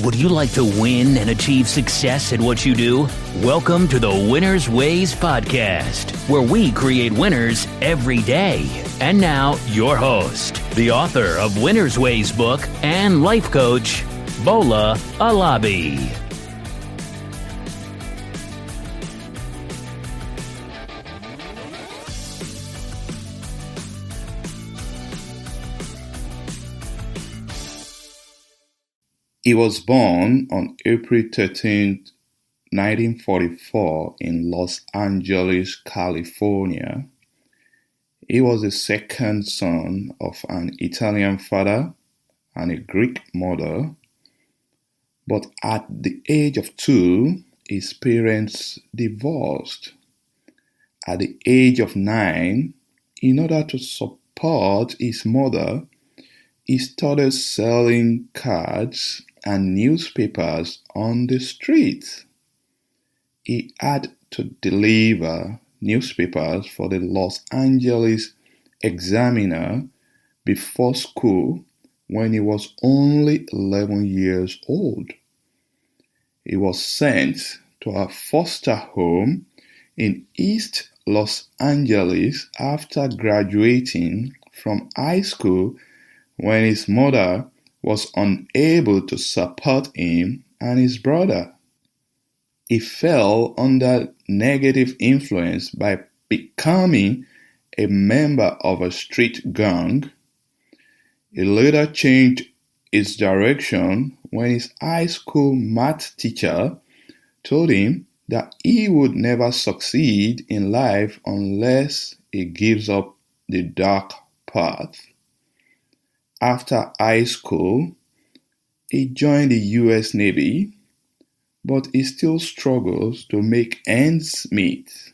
Would you like to win and achieve success at what you do? Welcome to the Winner's Ways podcast, where we create winners every day. And now, your host, the author of Winner's Ways book and life coach, Bola Alabi. He was born on April 13, 1944 in Los Angeles, California. He was the second son of an Italian father and a Greek mother. But at the age of 2, his parents divorced. At the age of 9, in order to support his mother, he started selling cards and newspapers on the street. He had to deliver newspapers for the Los Angeles Examiner before school when he was only 11 years old. He was sent to a foster home in East Los Angeles after graduating from high school when his mother was unable to support him and his brother. He fell under negative influence by becoming a member of a street gang. He later changed his direction when his high school math teacher told him that he would never succeed in life unless he gives up the dark path. After high school, he joined the U.S. Navy, but he still struggles to make ends meet.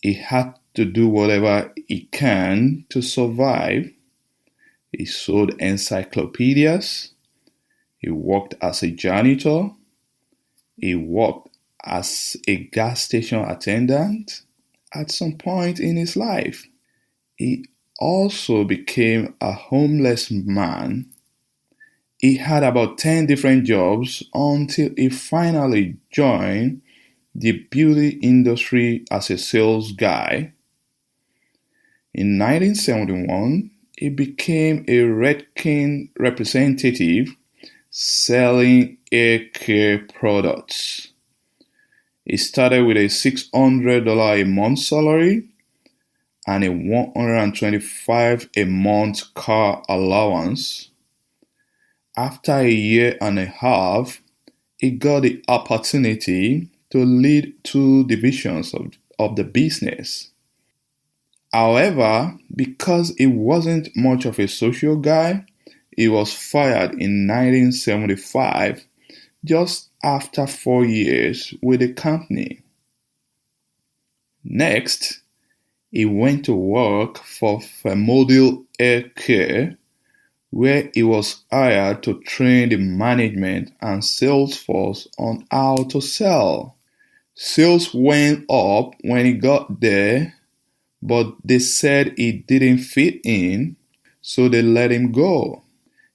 He had to do whatever he can to survive. He sold encyclopedias. He worked as a janitor. He worked as a gas station attendant at some point in his life. He also became a homeless man. He had about 10 different jobs until he finally joined the beauty industry as a sales guy. In 1971, he became a Redken representative selling hair care products. He started with a $600 a month salary and a $125 a month car allowance. After a year and a half, he got the opportunity to lead 2 divisions of the business. However, because he wasn't much of a social guy, he was fired in 1975, just after 4 years with the company. Next, he went to work for Famodil Hair Care, where he was hired to train the management and sales force on how to sell. Sales went up when he got there, but they said he didn't fit in, so they let him go.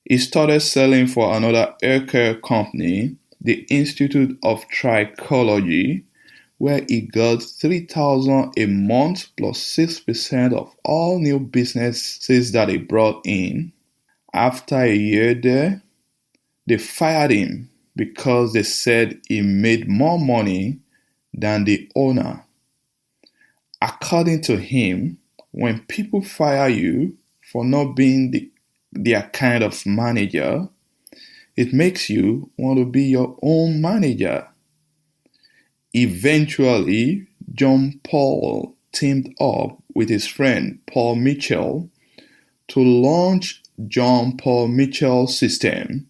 He started selling for another hair care company, the Institute of Trichology, where he got $3,000 a month plus 6% of all new businesses that he brought in. After a year there, they fired him because they said he made more money than the owner. According to him, when people fire you for not being their kind of manager, it makes you want to be your own manager. Eventually, John Paul teamed up with his friend Paul Mitchell to launch John Paul Mitchell system,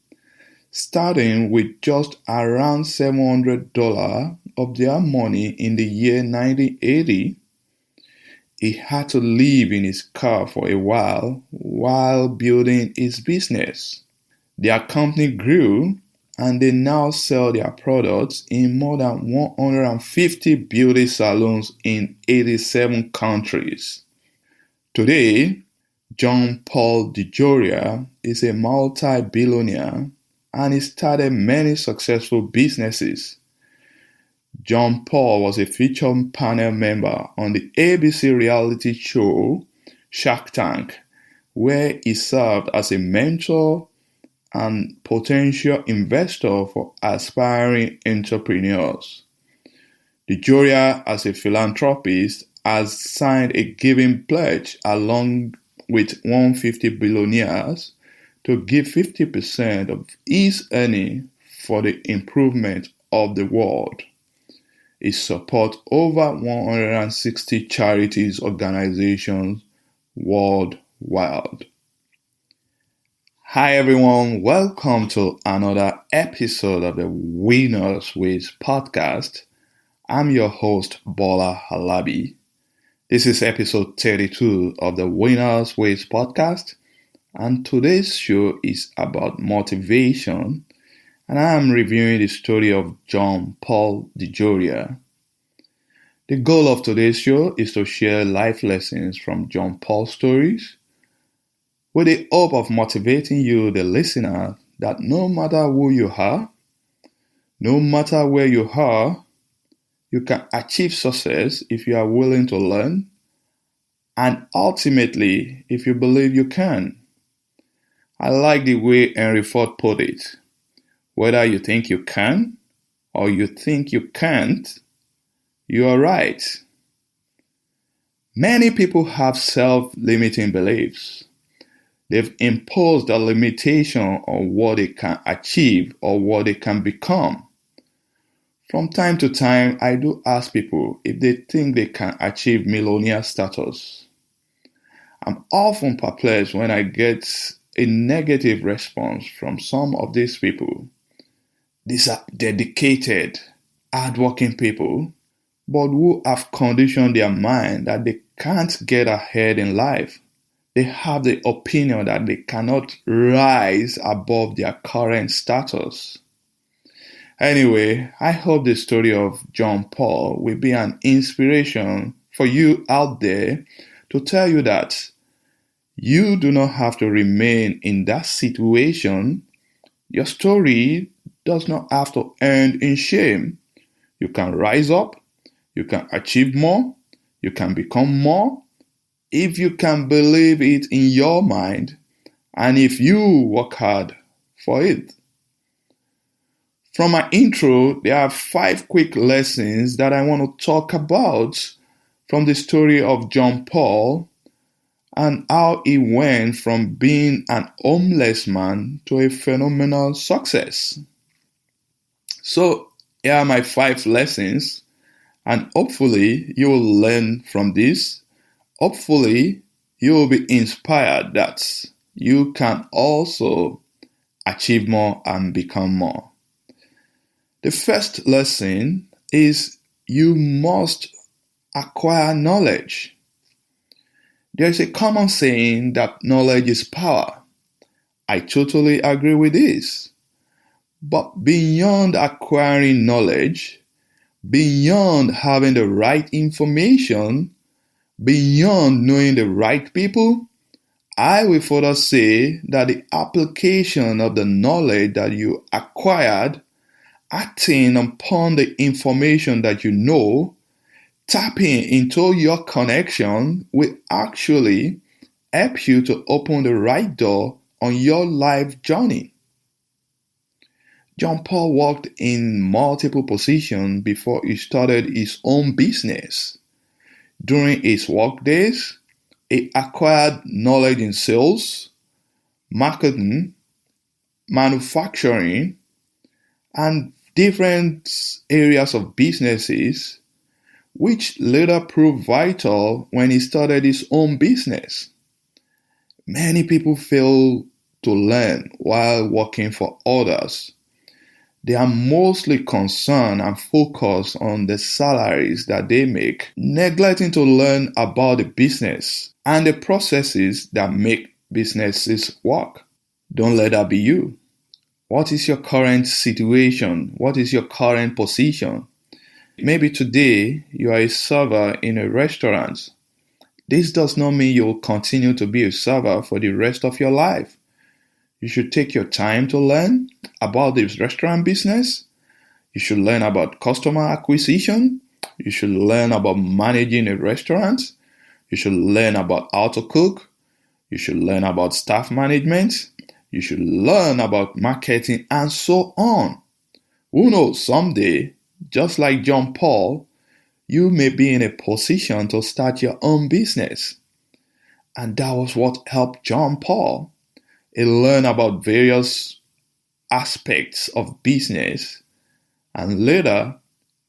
starting with just around $700 of their money in the year 1980. He had to live in his car for a while building his business. Their company grew, and they now sell their products in more than 150 beauty salons in 87 countries. Today, John Paul Dejoria is a multi-billionaire and he started many successful businesses. John Paul was a featured panel member on the ABC reality show Shark Tank, where he served as a mentor and potential investor for aspiring entrepreneurs. Dejoria, as a philanthropist, has signed a giving pledge along with 150 billionaires to give 50% of his earnings for the improvement of the world. He supports over 160 charities organizations worldwide. Hi everyone, welcome to another episode of the Winners Ways podcast. I'm your host, Bola Alabi. This is episode 32 of the Winners Ways podcast, and today's show is about motivation, and I am reviewing the story of John Paul Dejoria. The goal of today's show is to share life lessons from John Paul's stories, with the hope of motivating you, the listener, that no matter who you are, no matter where you are, you can achieve success if you are willing to learn, and ultimately, if you believe you can. I like the way Henry Ford put it. Whether you think you can or you think you can't, you are right. Many people have self-limiting beliefs. They've imposed a limitation on what they can achieve or what they can become. From time to time, I do ask people if they think they can achieve millionaire status. I'm often perplexed when I get a negative response from some of these people. These are dedicated, hardworking people, but who have conditioned their mind that they can't get ahead in life. They have the opinion that they cannot rise above their current status. Anyway, I hope the story of John Paul will be an inspiration for you out there to tell you that you do not have to remain in that situation. Your story does not have to end in shame. You can rise up, you can achieve more, you can become more, if you can believe it in your mind, and if you work hard for it. From my intro, there are 5 quick lessons that I want to talk about from the story of John Paul and how he went from being an homeless man to a phenomenal success. So, here are my 5 lessons, and hopefully you will learn from this. Hopefully, you will be inspired that you can also achieve more and become more. The first lesson is you must acquire knowledge. There is a common saying that knowledge is power. I totally agree with this. But beyond acquiring knowledge, beyond having the right information, beyond knowing the right people, I will further say that the application of the knowledge that you acquired, acting upon the information that you know, tapping into your connection will actually help you to open the right door on your life journey. John Paul worked in multiple positions before he started his own business. During his work days, he acquired knowledge in sales, marketing, manufacturing, and different areas of businesses, which later proved vital when he started his own business. Many people fail to learn while working for others. They are mostly concerned and focused on the salaries that they make, neglecting to learn about the business and the processes that make businesses work. Don't let that be you. What is your current situation? What is your current position? Maybe today you are a server in a restaurant. This does not mean you will continue to be a server for the rest of your life. You should take your time to learn about this restaurant business. You should learn about customer acquisition. You should learn about managing a restaurant. You should learn about how to cook. You should learn about staff management. You should learn about marketing and so on. Who knows, someday, just like John Paul, you may be in a position to start your own business. And that was what helped John Paul. He learned about various aspects of business, and later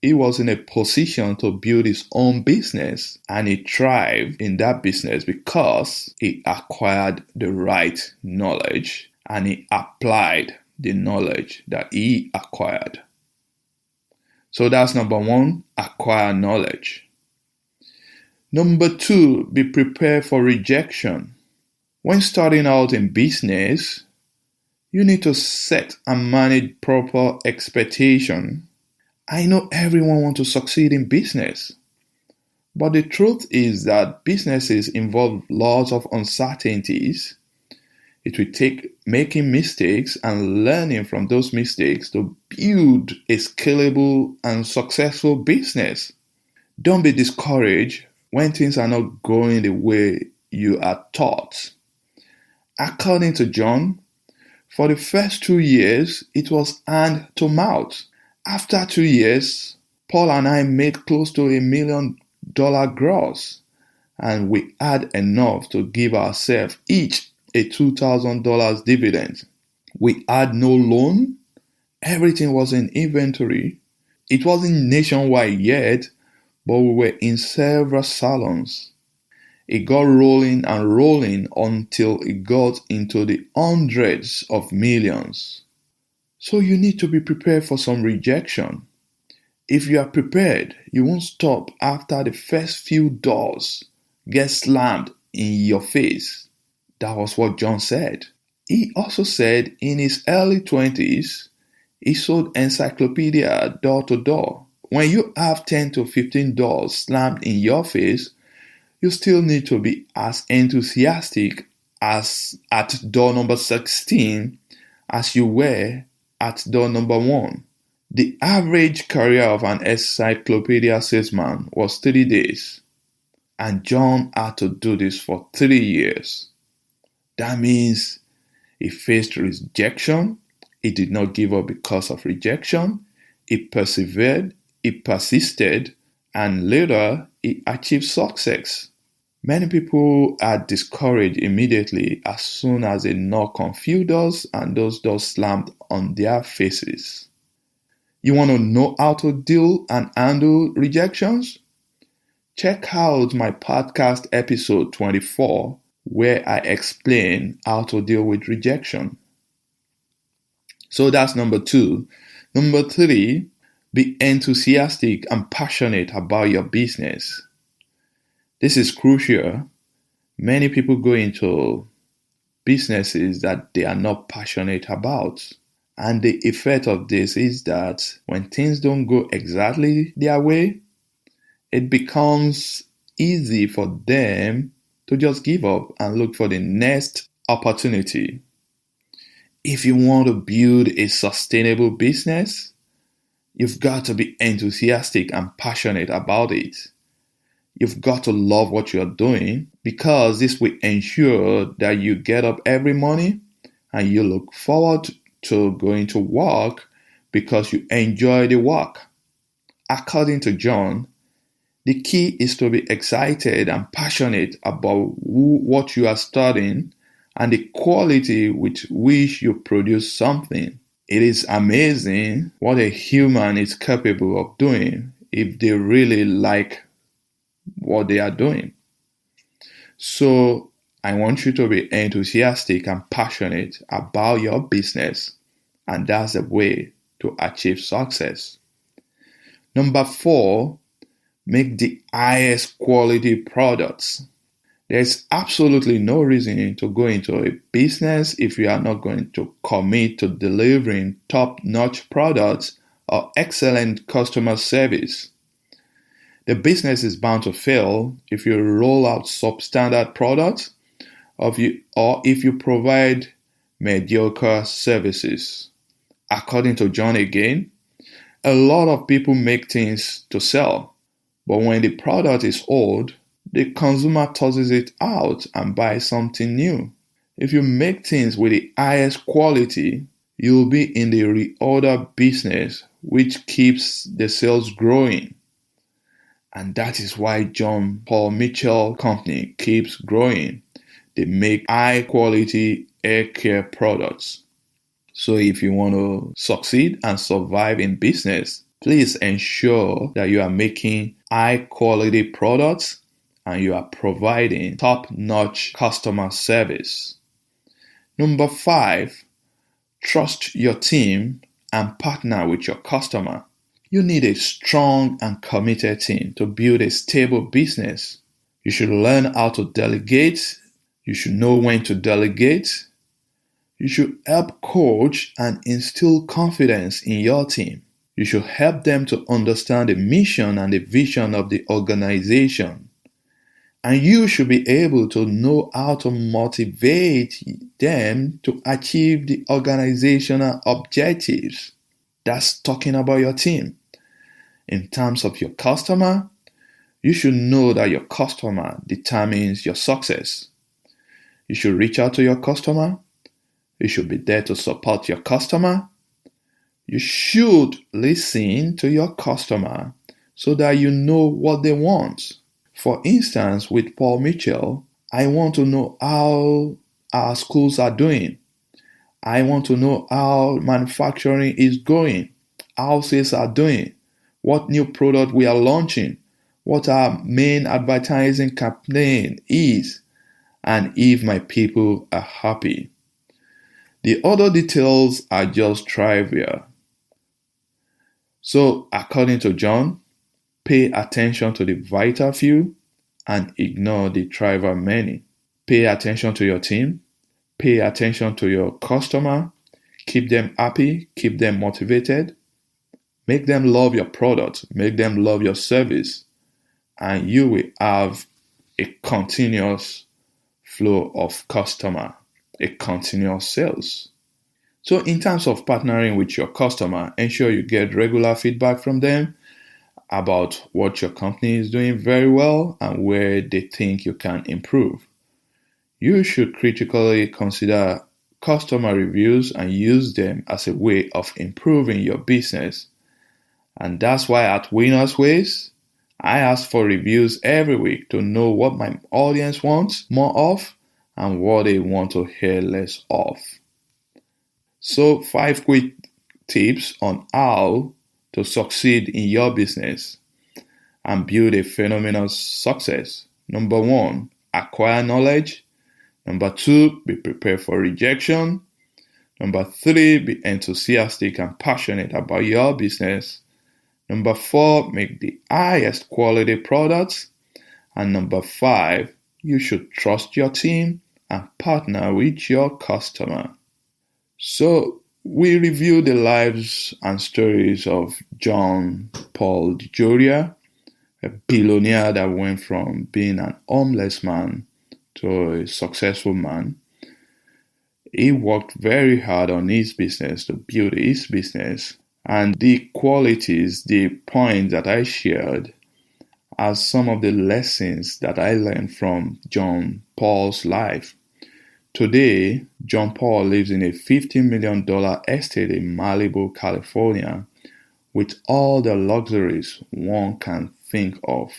he was in a position to build his own business, and he thrived in that business because he acquired the right knowledge and he applied the knowledge that he acquired. So that's number one, acquire knowledge. Number two, be prepared for rejection. When starting out in business, you need to set and manage proper expectation. I know everyone wants to succeed in business, but the truth is that businesses involve lots of uncertainties. It will take making mistakes and learning from those mistakes to build a scalable and successful business. Don't be discouraged when things are not going the way you are taught. According to John, for the first 2 years, it was hand to mouth. After 2 years, Paul and I made close to $1 million gross, and we had enough to give ourselves each a $2,000 dividend. We had no loan. Everything was in inventory. It wasn't nationwide yet, but we were in several salons. It got rolling and rolling until it got into the hundreds of millions. So you need to be prepared for some rejection. If you are prepared, you won't stop after the first few doors get slammed in your face. That was what John said. He also said in his early 20s, he sold encyclopedia door to door. When you have 10 to 15 doors slammed in your face, you still need to be as enthusiastic as at door number 16 as you were at door number 1. The average career of an encyclopedia salesman was 3 days, and John had to do this for 3 years. That means he faced rejection. He did not give up because of rejection. He persevered, he persisted, and later he achieved success. Many people are discouraged immediately as soon as they knock on few doors and those doors slammed on their faces. You want to know how to deal and handle rejections? Check out my podcast episode 24, where I explain how to deal with rejection. So that's number 2. Number 3, be enthusiastic and passionate about your business. This is crucial. Many people go into businesses that they are not passionate about. And the effect of this is that when things don't go exactly their way, it becomes easy for them to just give up and look for the next opportunity. If you want to build a sustainable business, you've got to be enthusiastic and passionate about it. You've got to love what you're doing because this will ensure that you get up every morning and you look forward to going to work because you enjoy the work. According to John, the key is to be excited and passionate about what you are studying and the quality with which you produce something. It is amazing what a human is capable of doing if they really like what they are doing. So I want you to be enthusiastic and passionate about your business, and that's the way to achieve success. Number 4, make the highest quality products. There's absolutely no reason to go into a business if you are not going to commit to delivering top-notch products or excellent customer service. The business is bound to fail if you roll out substandard products or if you provide mediocre services. According to John again, a lot of people make things to sell, but when the product is old, the consumer tosses it out and buys something new. If you make things with the highest quality, you'll be in the reorder business, which keeps the sales growing. And that is why John Paul Mitchell Company keeps growing. They make high quality hair care products. So if you want to succeed and survive in business, please ensure that you are making high quality products and you are providing top-notch customer service. Number 5, trust your team and partner with your customer. You need a strong and committed team to build a stable business. You should learn how to delegate. You should know when to delegate. You should help coach and instill confidence in your team. You should help them to understand the mission and the vision of the organization. And you should be able to know how to motivate them to achieve the organizational objectives. That's talking about your team. In terms of your customer, you should know that your customer determines your success. You should reach out to your customer. You should be there to support your customer. You should listen to your customer so that you know what they want. For instance, with Paul Mitchell, I want to know how our schools are doing. I want to know how manufacturing is going, how sales are doing, what new product we are launching, what our main advertising campaign is, and if my people are happy. The other details are just trivial. So, according to John, pay attention to the vital few and ignore the trivial many. Pay attention to your team. Pay attention to your customer. Keep them happy. Keep them motivated. Make them love your product. Make them love your service. And you will have a continuous flow of customer, a continuous sales. So in terms of partnering with your customer, ensure you get regular feedback from them about what your company is doing very well and where they think you can improve. You should critically consider customer reviews and use them as a way of improving your business. And that's why at Winners Ways, I ask for reviews every week to know what my audience wants more of and what they want to hear less of. So 5 quick tips on how to succeed in your business and build a phenomenal success. Number 1, acquire knowledge. Number 2, be prepared for rejection. Number 3, be enthusiastic and passionate about your business. Number 4, make the highest quality products. And number 5, you should trust your team and partner with your customer. So we review the lives and stories of John Paul Dejoria, a billionaire that went from being an homeless man to a successful man. He worked very hard on his business to build his business, and the qualities, the points that I shared are some of the lessons that I learned from John Paul's life. Today, John Paul lives in a $50 million estate in Malibu, California, with all the luxuries one can think of.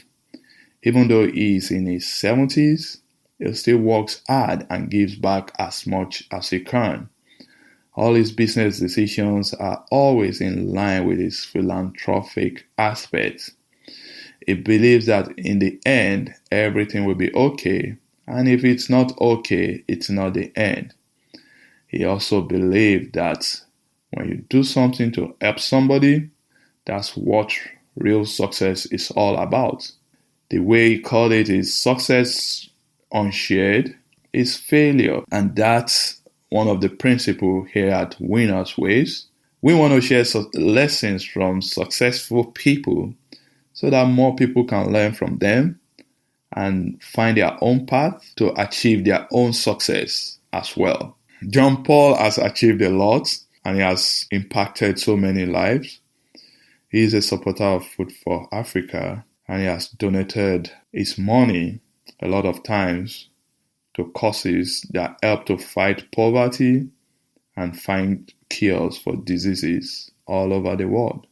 Even though he is in his 70s, he still works hard and gives back as much as he can. All his business decisions are always in line with his philanthropic aspects. He believes that in the end, everything will be okay. And if it's not okay, it's not the end. He also believed that when you do something to help somebody, that's what real success is all about. The way he called it is success unshared is failure. And that's one of the principles here at Winners Ways. We want to share lessons from successful people so that more people can learn from them and find their own path to achieve their own success as well. John Paul has achieved a lot and he has impacted so many lives. He is a supporter of Food for Africa and he has donated his money a lot of times to causes that help to fight poverty and find cures for diseases all over the world.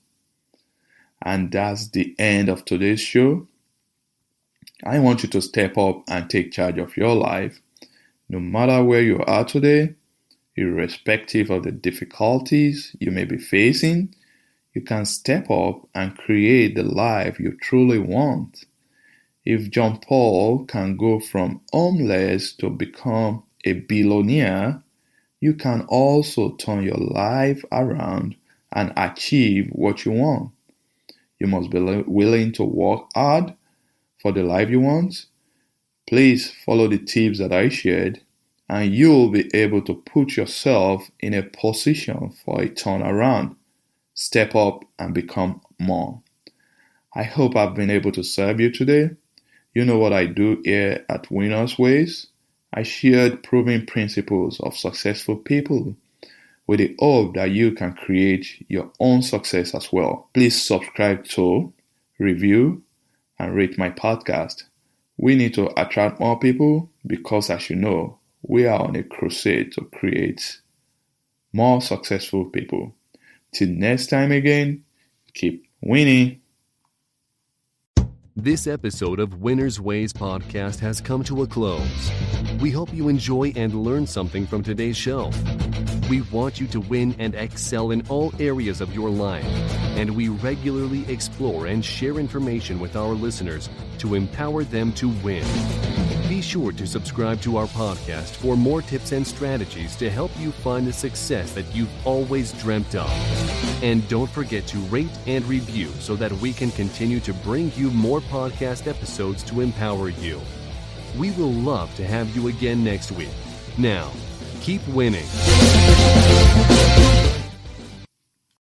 And that's the end of today's show. I want you to step up and take charge of your life. No matter where you are today, irrespective of the difficulties you may be facing, you can step up and create the life you truly want. If John Paul can go from homeless to become a billionaire, you can also turn your life around and achieve what you want. You must be willing to work hard for the life you want. Please follow the tips that I shared and you'll be able to put yourself in a position for a turnaround. Step up and become more. I hope I've been able to serve you today. You know what I do here at Winners Ways. I shared proven principles of successful people with the hope that you can create your own success as well. Please subscribe to, review, and rate my podcast. We need to attract more people because, as you know, we are on a crusade to create more successful people. Till next time again, keep winning. This episode of Winner's Ways podcast has come to a close. We hope you enjoy and learn something from today's show. We want you to win and excel in all areas of your life, and we regularly explore and share information with our listeners to empower them to win. Be sure to subscribe to our podcast for more tips and strategies to help you find the success that you've always dreamt of. And don't forget to rate and review so that we can continue to bring you more podcast episodes to empower you. We will love to have you again next week. Now, keep winning.